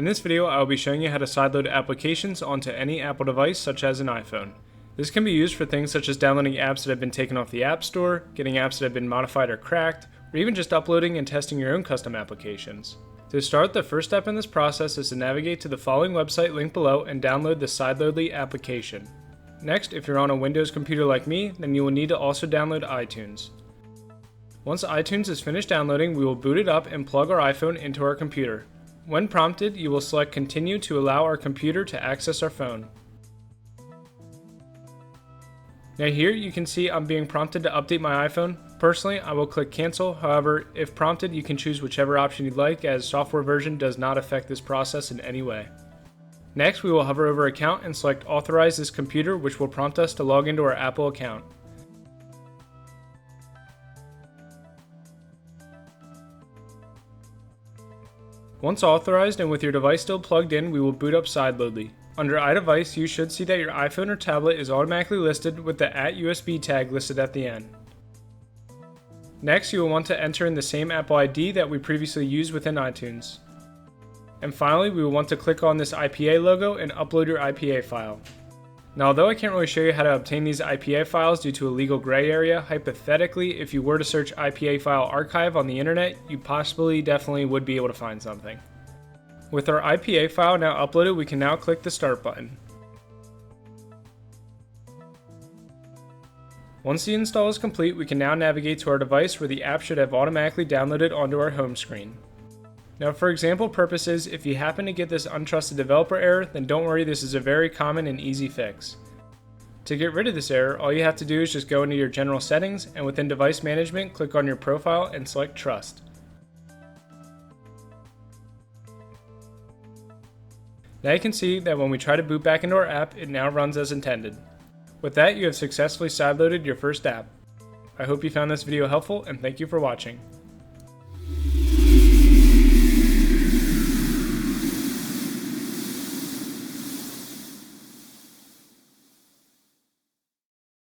In this video, I will be showing you how to sideload applications onto any Apple device such as an iPhone. This can be used for things such as downloading apps that have been taken off the App Store, getting apps that have been modified or cracked, or even just uploading and testing your own custom applications. To start, the first step in this process is to navigate to the following website linked below and download the Sideloadly application. Next, if you're on a Windows computer like me, then you will need to also download iTunes. Once iTunes is finished downloading, we will boot it up and plug our iPhone into our computer. When prompted, you will select Continue to allow our computer to access our phone. Now here you can see I'm being prompted to update my iPhone. Personally, I will click Cancel. However, if prompted, you can choose whichever option you'd like, as software version does not affect this process in any way. Next, we will hover over Account and select Authorize this computer, which will prompt us to log into our Apple account. Once authorized and with your device still plugged in, we will boot up Sideloadly. Under iDevice, you should see that your iPhone or tablet is automatically listed with the @USB tag listed at the end. Next, you will want to enter in the same Apple ID that we previously used within iTunes. And finally, we will want to click on this IPA logo and upload your IPA file. Now, although I can't really show you how to obtain these IPA files due to a legal gray area, hypothetically, if you were to search IPA file archive on the internet, you definitely would be able to find something. With our IPA file now uploaded, we can now click the Start button. Once the install is complete, we can now navigate to our device where the app should have automatically downloaded onto our home screen. Now, for example purposes, if you happen to get this untrusted developer error, then don't worry, this is a very common and easy fix. To get rid of this error, all you have to do is just go into your general settings and within device management, click on your profile and select Trust. Now you can see that when we try to boot back into our app, it now runs as intended. With that, you have successfully sideloaded your first app. I hope you found this video helpful and thank you for watching.